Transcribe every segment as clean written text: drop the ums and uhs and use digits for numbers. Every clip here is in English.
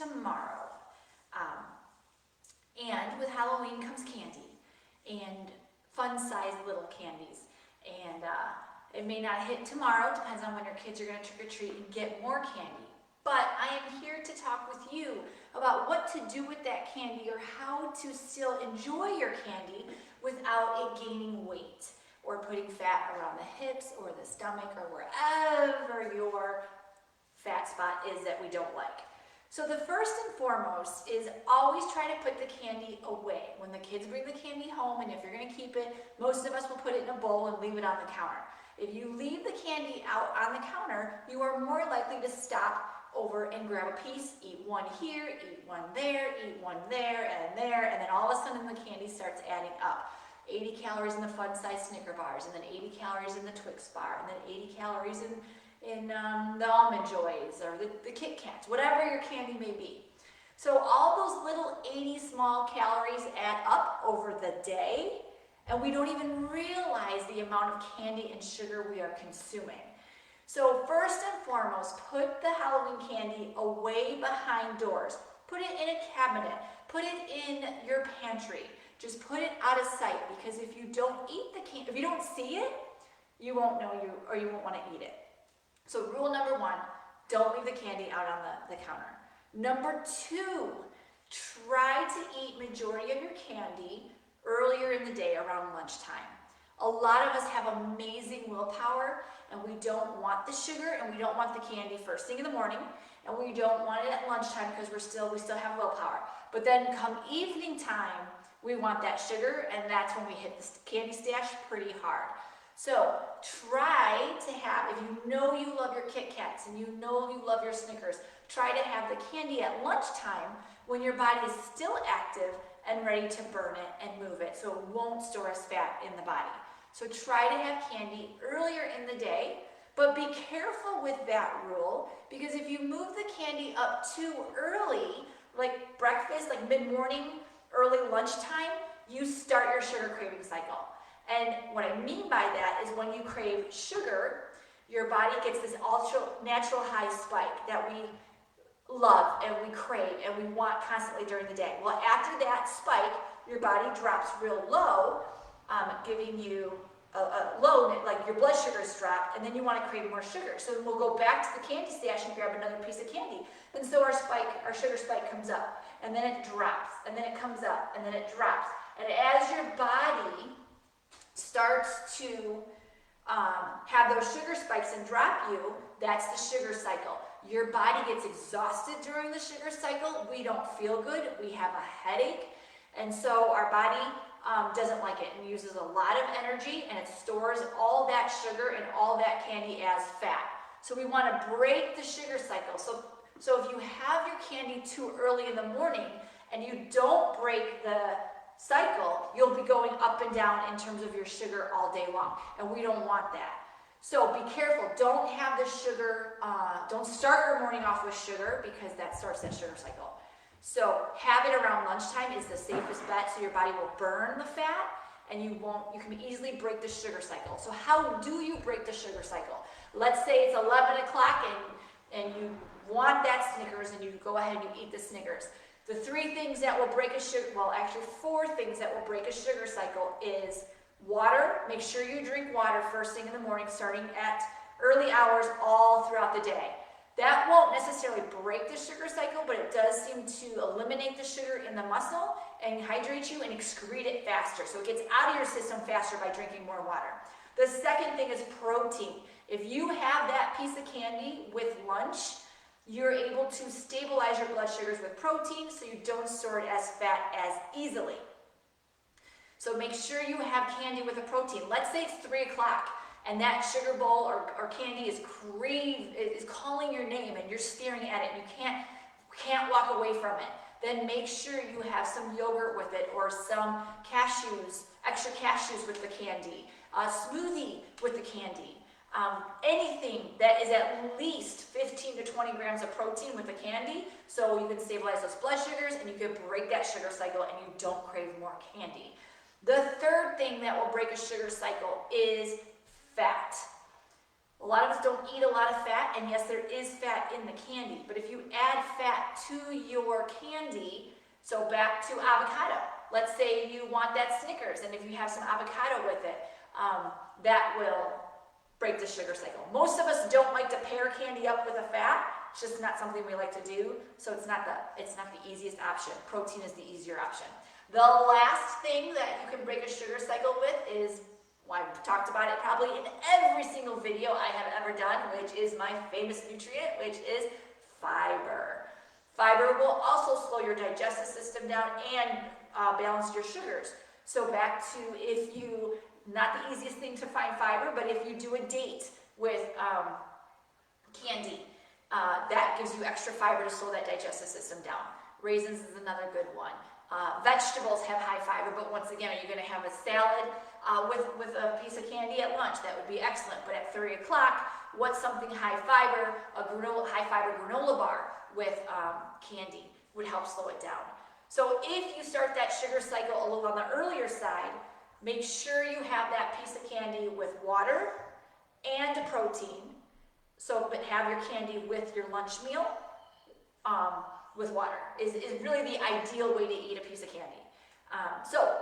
tomorrow. And with Halloween comes candy and fun-sized little candies. And it may not hit tomorrow, depends on when your kids are going to trick-or-treat and get more candy. But I am here to talk with you about what to do with that candy or how to still enjoy your candy without it gaining weight or putting fat around the hips or the stomach or wherever your fat spot is that we don't like. So the first and foremost is always try to put the candy away. When the kids bring the candy home, and if you're going to keep it, most of us will put it in a bowl and leave it on the counter. If you leave the candy out on the counter, you are more likely to stop over and grab a piece, eat one here, eat one there, and then all of a sudden the candy starts adding up. 80 calories in the fun-sized Snicker bars, and then 80 calories in the Twix bar, and then 80 calories in the Almond Joys or the Kit Kats, whatever your candy may be. So all those little 80 small calories add up over the day, and we don't even realize the amount of candy and sugar we are consuming. So first and foremost, put the Halloween candy away behind doors. Put it in a cabinet. Put it in your pantry. Just put it out of sight, because if you don't eat the candy, if you don't see it, you won't know you won't want to eat it. So rule number one, don't leave the candy out on the counter. Number two, try to eat majority of your candy earlier in the day around lunchtime. A lot of us have amazing willpower, and we don't want the sugar and we don't want the candy first thing in the morning, and we don't want it at lunchtime because we still have willpower. But then come evening time, we want that sugar, and that's when we hit the candy stash pretty hard. So try to have, if you know you love your Kit Kats and you know you love your Snickers, try to have the candy at lunchtime when your body is still active and ready to burn it and move it, so it won't store as fat in the body. So try to have candy earlier in the day, but be careful with that rule, because if you move the candy up too early, like breakfast, like mid-morning, early lunchtime, you start your sugar craving cycle. And what I mean by that is when you crave sugar, your body gets this ultra natural high spike that we love and we crave and we want constantly during the day. Well, after that spike, your body drops real low, giving you a low, like your blood sugars drop, and then you want to crave more sugar. So then we'll go back to the candy stash and grab another piece of candy. And so our sugar spike comes up, and then it drops, and then it comes up, and then it drops. And as your body starts to have those sugar spikes and drop you, that's the sugar cycle. Your body gets exhausted during the sugar cycle. We don't feel good. We have a headache. And so our body doesn't like it and uses a lot of energy, and it stores all that sugar and all that candy as fat. So we want to break the sugar cycle. So if you have your candy too early in the morning and you don't break the cycle, you'll be going up and down in terms of your sugar all day long, and we don't want that. So be careful. Don't have the sugar, don't start your morning off with sugar, because that starts that sugar cycle. So have it around lunchtime is the safest bet, so your body will burn the fat and you can easily break the sugar cycle. So how do you break the sugar cycle? Let's say it's 11 o'clock and you want that Snickers, and you go ahead and you eat the Snickers. The three things that will break four things that will break a sugar cycle is water. Make sure you drink water first thing in the morning, starting at early hours all throughout the day. That won't necessarily break the sugar cycle, but it does seem to eliminate the sugar in the muscle and hydrate you and excrete it faster. So it gets out of your system faster by drinking more water. The second thing is protein. If you have that piece of candy with lunch, you're able to stabilize your blood sugars with protein, so you don't store it as fat as easily. So make sure you have candy with a protein. Let's say it's 3 o'clock. And that sugar bowl or candy is calling your name, and you're staring at it and you can't walk away from it. Then make sure you have some yogurt with it, or some cashews, extra cashews with the candy, a smoothie with the candy. Anything that is at least 15 to 20 grams of protein with the candy, so you can stabilize those blood sugars and you can break that sugar cycle and you don't crave more candy. The third thing that will break a sugar cycle is fat. A lot of us don't eat a lot of fat, and yes, there is fat in the candy, but if you add fat to your candy, so back to avocado. Let's say you want that Snickers, and if you have some avocado with it, that will break the sugar cycle. Most of us don't like to pair candy up with a fat. It's just not something we like to do, so it's not the easiest option. Protein is the easier option. The last thing that you can break a sugar cycle with is, well, I've talked about it probably in every single video I have ever done, which is my famous nutrient, which is fiber. Fiber will also slow your digestive system down and balance your sugars. So back to not the easiest thing to find fiber, but if you do a date with candy, that gives you extra fiber to slow that digestive system down. Raisins is another good one. Vegetables have high fiber, but once again, are you going to have a salad with a piece of candy at lunch? That would be excellent. But at 3 o'clock, what's something high fiber? High fiber granola bar with candy would help slow it down. So if you start that sugar cycle a little on the earlier side, make sure you have that piece of candy with water and a protein. But have your candy with your lunch meal with water is really the ideal way to eat a piece of candy. So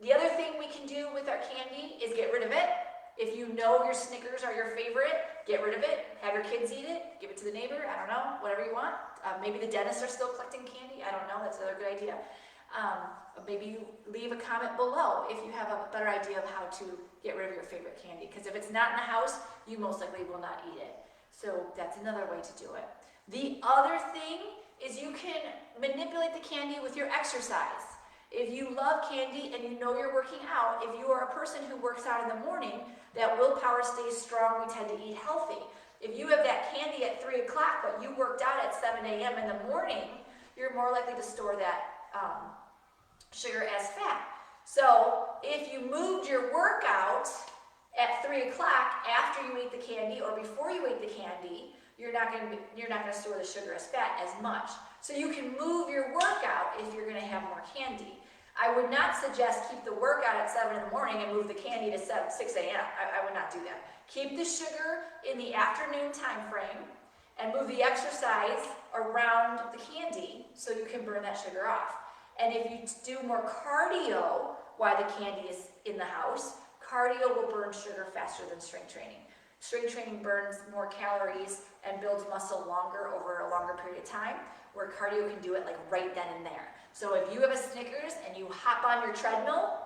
the other thing we can do with our candy is get rid of it. If you know your Snickers are your favorite, get rid of it. Have your kids eat it. Give it to the neighbor. I don't know. Whatever you want. Maybe the dentists are still collecting candy. I don't know. That's another good idea. Maybe you leave a comment below if you have a better idea of how to get rid of your favorite candy. Because if it's not in the house, you most likely will not eat it. So that's another way to do it. The other thing is you can manipulate the candy with your exercise. If you love candy and you know you're working out, if you are a person who works out in the morning, that willpower stays strong, we tend to eat healthy. If you have that candy at 3 o'clock, but you worked out at 7 a.m. in the morning, you're more likely to store that sugar as fat. So if you moved your workout at 3 o'clock after you ate the candy or before you ate the candy, you're not going to store the sugar as fat as much. So you can move your workout if you're going to have more candy. I would not suggest keep the workout at 7 in the morning and move the candy to 6 a.m. I would not do that. Keep the sugar in the afternoon time frame and move the exercise around the candy so you can burn that sugar off. And if you do more cardio while the candy is in the house, cardio will burn sugar faster than strength training. Strength training burns more calories and builds muscle longer over a longer period of time, where cardio can do it like right then and there. So if you have a Snickers and you hop on your treadmill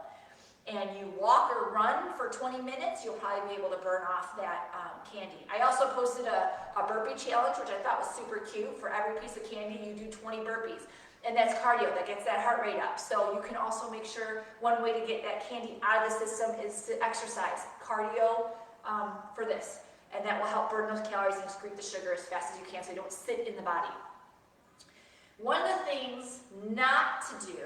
and you walk or run for 20 minutes, you'll probably be able to burn off that candy. I also posted a burpee challenge, which I thought was super cute. For every piece of candy, you do 20 burpees. And that's cardio, that gets that heart rate up. So you can also make sure one way to get that candy out of the system is to exercise. Cardio for this. And that will help burn those calories and excrete the sugar as fast as you can so you don't sit in the body. One of the things not to do,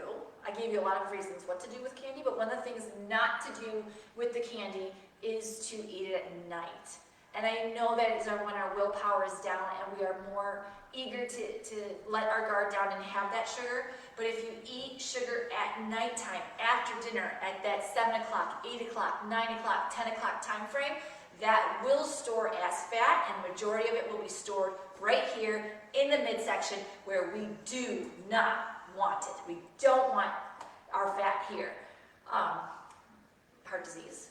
I gave you a lot of reasons what to do with candy, but one of the things not to do with the candy is to eat it at night. And I know that is when our willpower is down and we are more eager to let our guard down and have that sugar. But if you eat sugar at nighttime, after dinner, at that 7 o'clock, 8 o'clock, 9 o'clock, 10 o'clock time frame, that will store as fat, and the majority of it will be stored right here in the midsection where we do not want it. We don't want our fat here. Heart disease,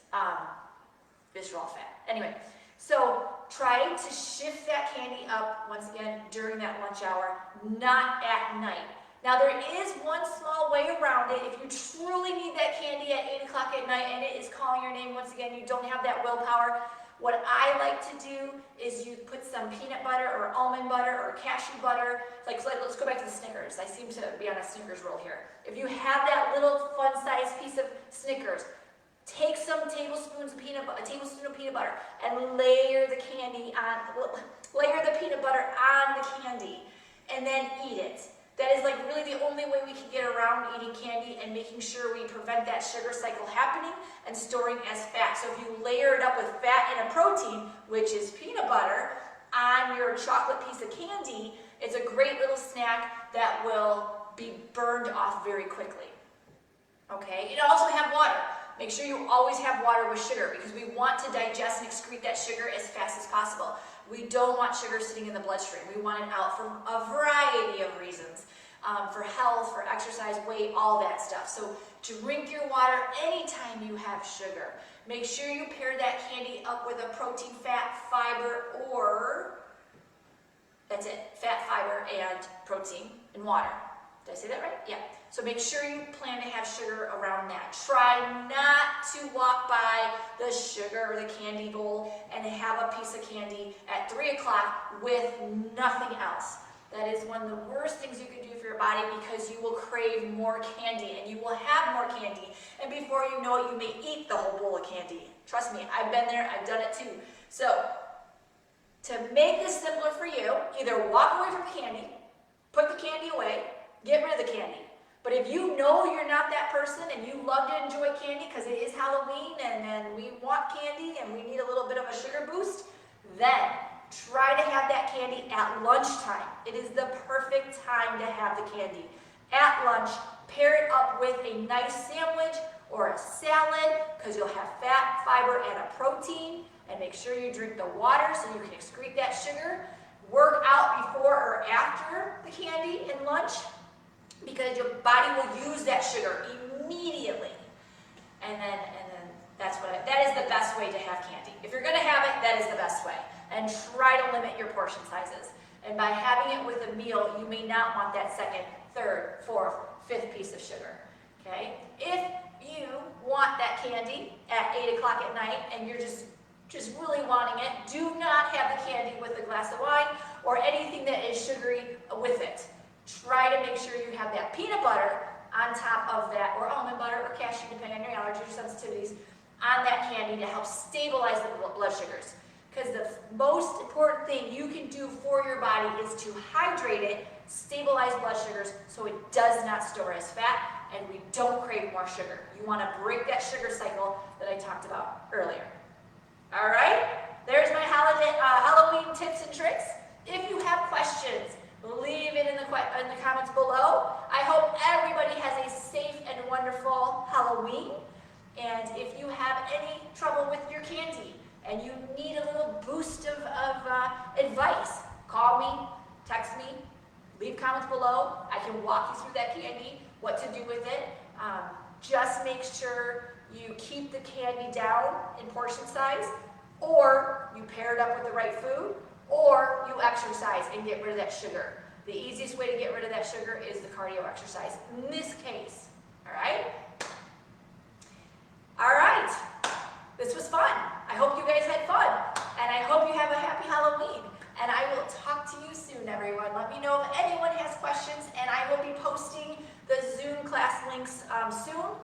visceral fat. Anyway, so try to shift that candy up, once again, during that lunch hour, not at night. Now, there is one small way around it. If you truly need that candy at 8 o'clock at night and it is calling your name, once again, you don't have that willpower, what I like to do is you put some peanut butter or almond butter or cashew butter. Let's go back to the Snickers. I seem to be on a Snickers roll here. If you have that little fun-sized piece of Snickers, take some tablespoons of a tablespoon of peanut butter and layer the peanut butter on the candy and then eat it. That is really the only way we can get around eating candy and making sure we prevent that sugar cycle happening and storing as fat. So if you layer it up with fat and a protein, which is peanut butter, on your chocolate piece of candy, it's a great little snack that will be burned off very quickly. Okay, you also have water. Make sure you always have water with sugar because we want to digest and excrete that sugar as fast as possible. We don't want sugar sitting in the bloodstream. We want it out for a variety of reasons. For health, for exercise, weight, all that stuff. So drink your water anytime you have sugar. Make sure you pair that candy up with a protein, fat, fiber, or that's it, fat, fiber, and protein and water. Did I say that right? Yeah. So make sure you plan to have sugar around that. Try not to walk by the sugar or the candy bowl and have a piece of candy at 3 o'clock with nothing else. That is one of the worst things you can do for your body because you will crave more candy and you will have more candy. And before you know it, you may eat the whole bowl of candy. Trust me, I've been there, I've done it too. So, to make this simpler for you, either walk away from candy, put the candy away, get rid of the candy. But if you know you're not that person and you love to enjoy candy because it is Halloween and we want candy and we need a little bit of a sugar boost, then try to have that candy at lunchtime. It is the perfect time to have the candy. At lunch, pair it up with a nice sandwich or a salad because you'll have fat, fiber, and a protein. And make sure you drink the water so you can excrete that sugar. Work out before or after the candy and lunch because your body will use that sugar immediately. And then that is the best way to have candy. If you're going to have it, that is the best way. And try to limit your portion sizes. And by having it with a meal, you may not want that second, third, fourth, fifth piece of sugar. Okay? If you want that candy at 8 o'clock at night and you're just really wanting it, do not have the candy with a glass of wine or anything that is sugary with it. Try to make sure you have that peanut butter on top of that, or almond butter or cashew, depending on your allergies or sensitivities, on that candy to help stabilize the blood sugars. Because the most important thing you can do for your body is to hydrate it, stabilize blood sugars so it does not store as fat and we don't crave more sugar. You want to break that sugar cycle that I talked about earlier. All right, there's my Halloween tips and tricks. If you have questions, leave it in the comments below. I hope everybody has a safe and wonderful Halloween. And if you have any trouble with your candy and you need a little boost of advice, call me, text me, leave comments below. I can walk you through that candy, what to do with it. Just make sure you keep the candy down in portion size, or you pair it up with the right food, or you exercise and get rid of that sugar. The easiest way to get rid of that sugar is the cardio exercise in this case. All right? All right. This was fun. I hope you guys had fun, and I hope you have a happy Halloween. And I will talk to you soon, everyone. Let me know if anyone has questions, and I will be posting the Zoom class links soon.